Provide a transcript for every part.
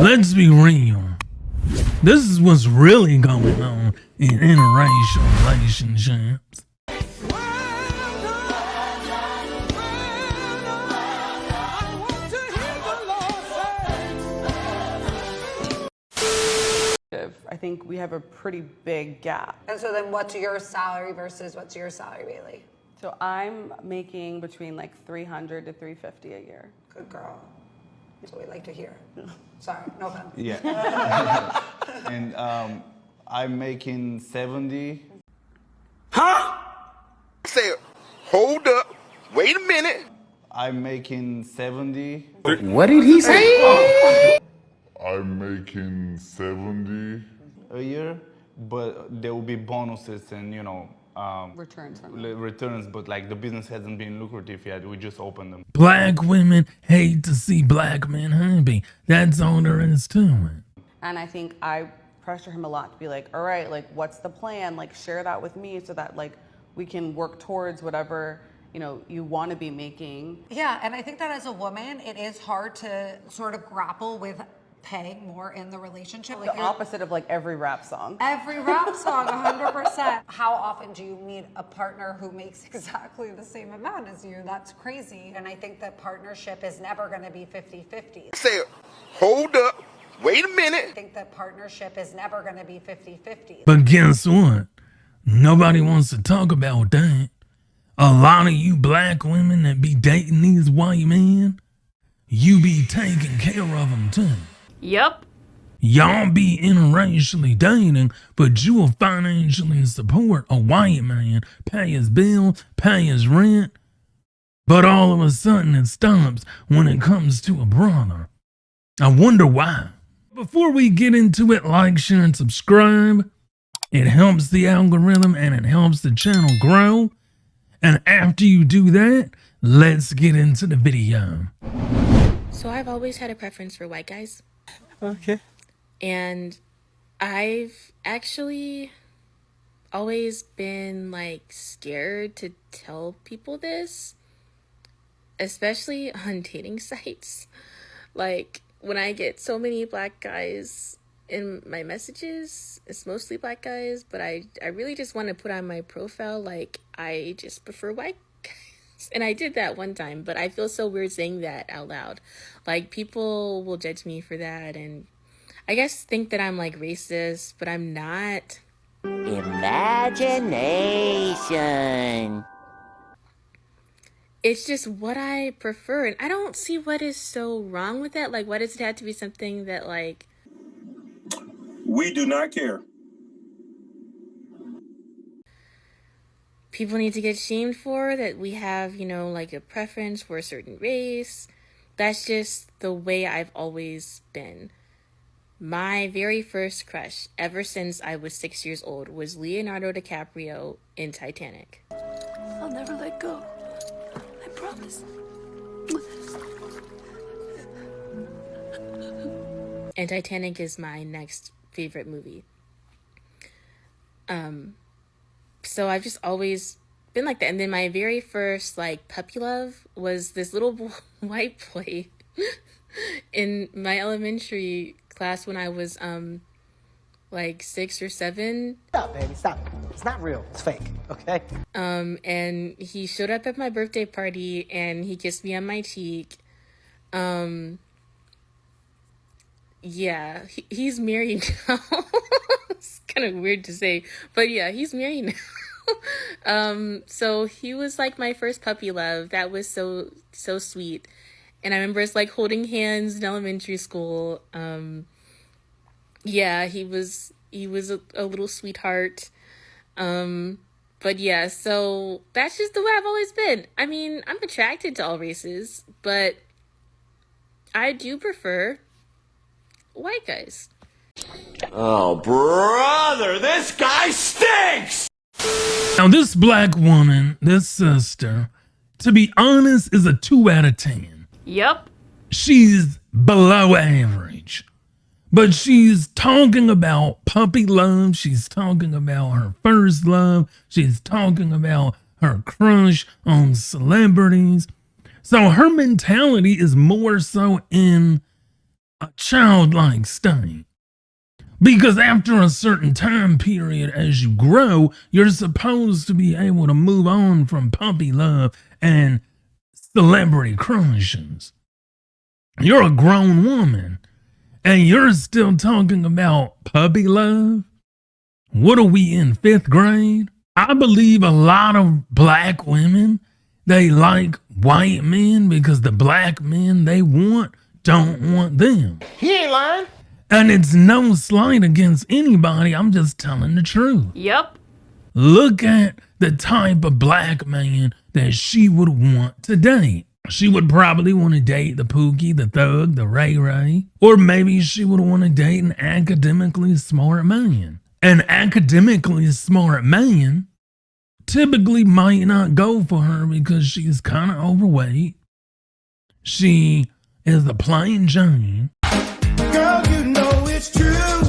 Let's be real. This is what's really going on in interracial relationships. I think we have a pretty big gap. And so then what's your salary versus what's your salary, Bailey? So I'm making between like $300 to $350 a year. Good girl. That's what we like to hear. Sorry, no offense. Yeah. And I'm making 70. Huh? Say, hold up, wait a minute. I'm making 70. What did he say? I'm making 70 a year, but there will be bonuses and, Returns. but like the business hasn't been lucrative yet. We just opened them. Black women hate to see black men happy. That's all there is to it. And I think I pressure him a lot to be like, all right, like, what's the plan? Like, share that with me so that like we can work towards whatever, you want to be making. Yeah, and I think that as a woman, it is hard to sort of grapple with paying more in the relationship. The opposite of like every rap song. Every rap song, 100%. How often do you meet a partner who makes exactly the same amount as you? That's crazy. And I think that partnership is never going to be 50-50. Say, hold up, wait a minute. I think that partnership is never going to be 50-50. But guess what? Nobody wants to talk about that. A lot of you black women that be dating these white men, you be taking care of them too. Yep. Y'all be interracially dating, but you will financially support a white man, pay his bill, pay his rent, but all of a sudden it stops when it comes to a brother. I wonder why. Before we get into it, like, share, and subscribe. It helps the algorithm and it helps the channel grow. And after you do that, let's get into the video. So I've always had a preference for white guys. Okay. And I've actually always been like scared to tell people this, especially on dating sites. Like when I get so many black guys in my messages, it's mostly black guys, but I really just want to put on my profile like I just prefer white guys. And I did that one time, but I feel so weird saying that out loud. Like people will judge me for that and I guess think that I'm like racist, but I'm not. Imagination. It's just what I prefer, and I don't see what is so wrong with that. Like, why does it have to be something that like... We do not care. People need to get shamed for, that we have, like a preference for a certain race. That's just the way I've always been. My very first crush, ever since I was 6 years old, was Leonardo DiCaprio in Titanic. I'll never let go. I promise. And Titanic is my next favorite movie. So I've just always been like that. And then my very first like puppy love was this little white boy in my elementary class when I was like 6 or 7. Stop, baby, stop. It's not real. It's fake, okay? And he showed up at my birthday party and he kissed me on my cheek. Yeah, he's married now. It's kind of weird to say, but yeah, he's married now. So he was like my first puppy love. That was so sweet. And I remember us like holding hands in elementary school. Yeah, he was a little sweetheart. But yeah, so that's just the way I've always been. I mean, I'm attracted to all races, but I do prefer white guys. Oh, brother, this guy stinks! Now this black woman, this sister, to be honest, is a 2 out of 10. Yep. She's below average. But she's talking about puppy love. She's talking about her first love. She's talking about her crush on celebrities. So her mentality is more so in a childlike state. Because after a certain time period, as you grow, you're supposed to be able to move on from puppy love and celebrity crushes. You're a grown woman, and you're still talking about puppy love? What are we in 5th grade? I believe a lot of black women, they like white men because the black men they want don't want them. He ain't lying. And it's no slight against anybody, I'm just telling the truth. Yep. Look at the type of black man that she would want to date. She would probably want to date the Pookie, the Thug, the Ray Ray. Or maybe she would want to date an academically smart man. An academically smart man typically might not go for her because she's kind of overweight. She is a plain Jane. Girl, you know it's true.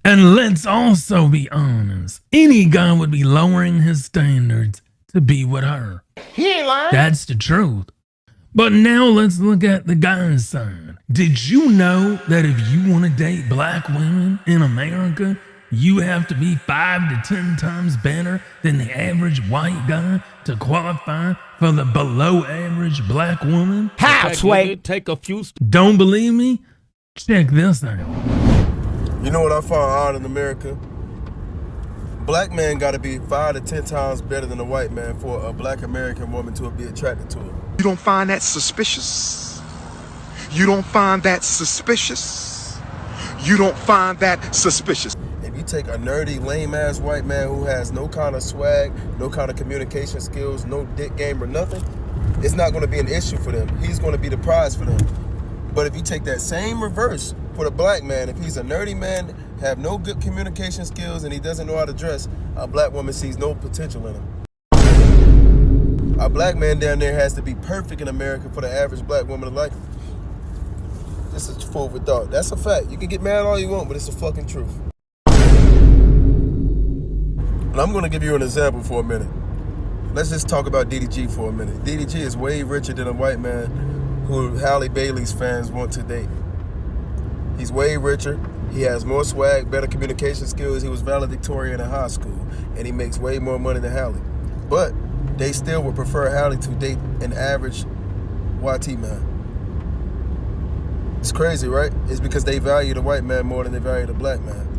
And let's also be honest, any guy would be lowering his standards to be with her. He ain't lying. That's the truth. But now let's look at the guy's side. Did you know that if you want to date black women in America, you have to be 5 to 10 times better than the average white guy to qualify for the below average black woman? How, Sway? Don't believe me? Check this out. You know what I found out in America? Black man got to be 5 to 10 times better than a white man for a black American woman to be attracted to him. You don't find that suspicious? You don't find that suspicious? You don't find that suspicious? If you take a nerdy, lame-ass white man who has no kind of swag, no kind of communication skills, no dick game or nothing, it's not going to be an issue for them. He's going to be the prize for them. But if you take that same reverse for the black man, if he's a nerdy man, have no good communication skills, and he doesn't know how to dress, a black woman sees no potential in him. A black man down there has to be perfect in America for the average black woman to like him. This is food for thought. That's a fact. You can get mad all you want, but it's the fucking truth. And I'm gonna give you an example for a minute. Let's just talk about DDG for a minute. DDG is way richer than a white man who Halle Bailey's fans want to date. He's way richer. He has more swag, better communication skills. He was valedictorian in high school, and he makes way more money than Halle. But they still would prefer Halle to date an average YT man. It's crazy, right? It's because they value the white man more than they value the black man.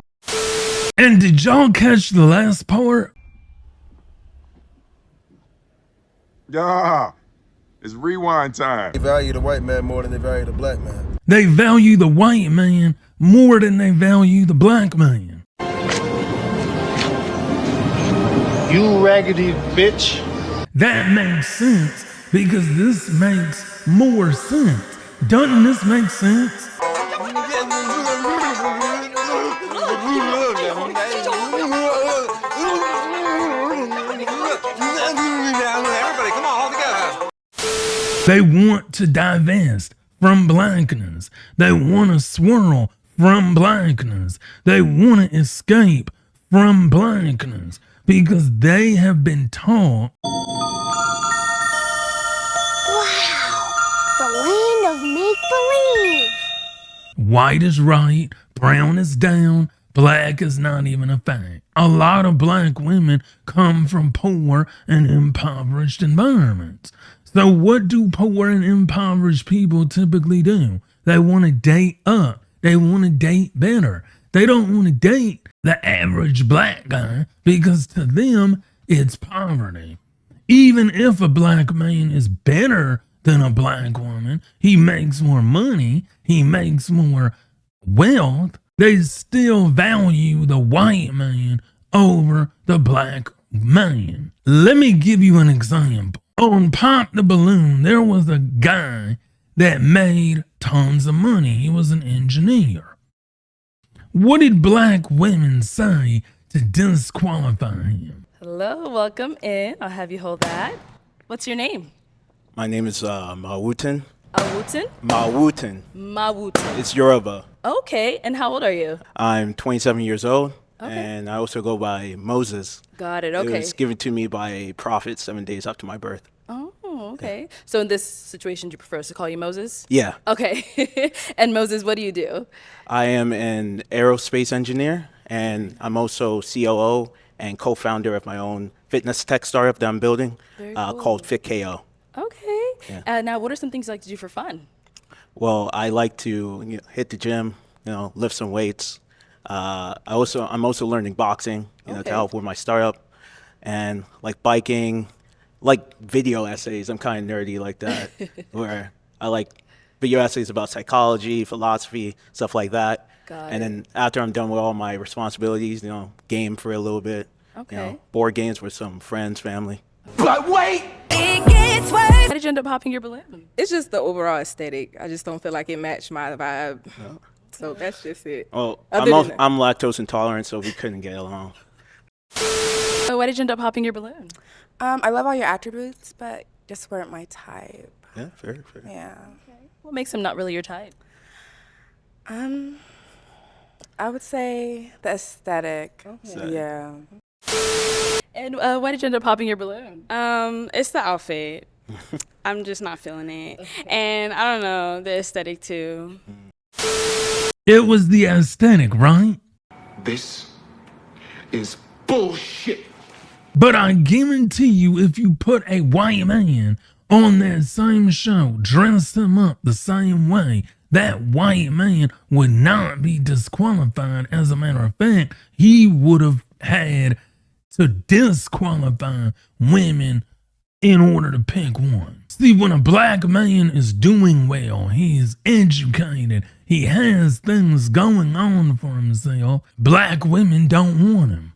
And did y'all catch the last part? Yeah, it's rewind time. They value the white man more than they value the black man. They value the white man more than they value the black man. You raggedy bitch. That makes sense because this makes more sense. Doesn't this make sense? Everybody, come on, all together. They want to divest from blackness. They want to swirl from blackness. They want to escape from blackness because they have been taught. Wow, the land of make-believe. White is right, brown is down, black is not even a fact. A lot of black women come from poor and impoverished environments. So what do poor and impoverished people typically do? They want to date up. They want to date better. They don't want to date the average black guy because to them, it's poverty. Even if a black man is better than a black woman, he makes more money, he makes more wealth, they still value the white man over the black man. Let me give you an example. On Pop the Balloon, there was a guy that made tons of money. He was an engineer. What did black women say to disqualify him? Hello, welcome in. I'll have you hold that. What's your name? My name is Mawutin. Awutin? Mawutin. Mawutin. It's Yoruba. Okay, and how old are you? I'm 27 years old, Okay. and I also go by Moses. Got it, It okay. was given to me by a prophet 7 days after my birth. Oh, Oh, okay. So in this situation, do you prefer us to call you Moses? Yeah. Okay. And Moses, what do you do? I am an aerospace engineer, and I'm also COO and co-founder of my own fitness tech startup that I'm building called FitKO. Okay. Yeah. Now, what are some things you like to do for fun? Well, I like to hit the gym, lift some weights. I'm also learning boxing, to help with my startup, and like biking, like video essays. I'm kind of nerdy like that, where I like video essays about psychology, philosophy, stuff like that. And then after I'm done with all my responsibilities, game for a little bit. Okay. Board games with some friends, family. But wait! Why did you end up popping your balloon? It's just the overall aesthetic. I just don't feel like it matched my vibe. So that's just it. Well, Other than that. I'm lactose intolerant, so we couldn't get along. Why did you end up popping your balloon? I love all your attributes, but just weren't my type. Yeah, fair. Yeah. What makes him not really your type? I would say the aesthetic. Okay. Yeah. And why did you end up popping your balloon? It's the outfit. I'm just not feeling it. And I don't know, the aesthetic too. It was the aesthetic, right? This is bullshit. But I guarantee you, if you put a white man on that same show, dress him up the same way, that white man would not be disqualified. As a matter of fact, he would have had to disqualify women in order to pick one. See, when a black man is doing well, he's educated, he has things going on for himself, black women don't want him.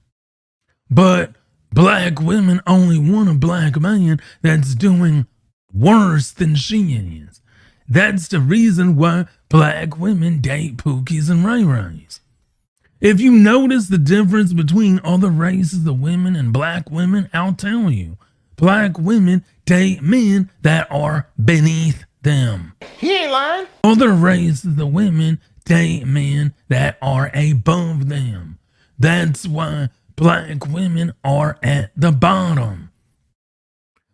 But black women only want a black man that's doing worse than she is. That's the reason why black women date Pookies and Ray Rays. If you notice the difference between other races of women and black women, I'll tell you. Black women date men that are beneath them. He ain't lying. Other races of women date men that are above them. That's why black women are at the bottom.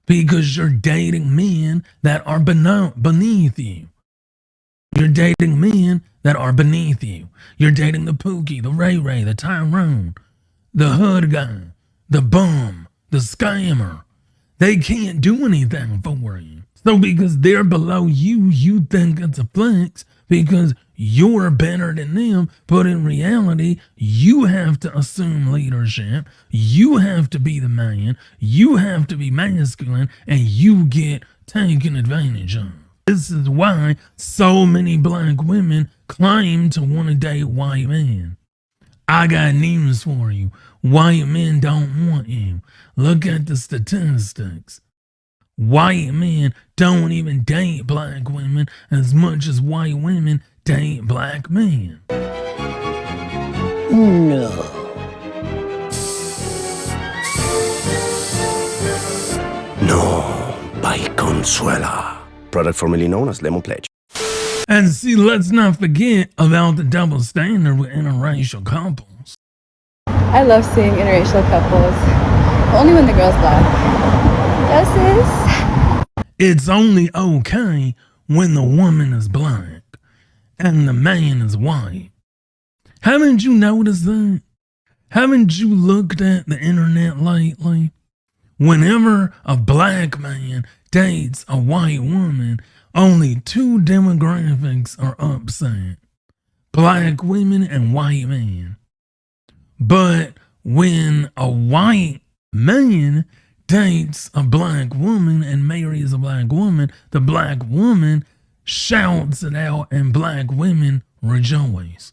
Because you're dating men that are beneath you. You're dating men that are beneath you. You're dating the Pookie, the Ray Ray, the Tyrone, the hood guy, the bum, the scammer. They can't do anything for you. So because they're below you, you think it's a flex because you're better than them. But in reality, you have to assume leadership. You have to be the man. You have to be masculine, and you get taken advantage of. This is why so many black women claim to want to date white men. I got news for you. White men don't want you. Look at the statistics. White men don't even date black women as much as white women date black men. No. No, by Consuela. Product formerly known as Lemon Pledge. And see, let's not forget about the double standard with interracial couples. I love seeing interracial couples. Only when the girl's black. It's only okay when the woman is black and the man is white. Haven't you noticed that? Haven't you looked at the internet lately? Whenever a black man dates a white woman, only two demographics are upset. Black women and white men. But when a white man dates a black woman and marries a black woman, the black woman shouts it out and black women rejoice.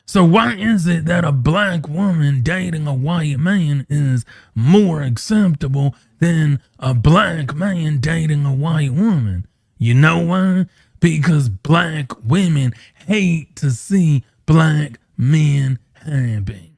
So why is it that a black woman dating a white man is more acceptable than a black man dating a white woman? You know why? Because black women hate to see black men happy.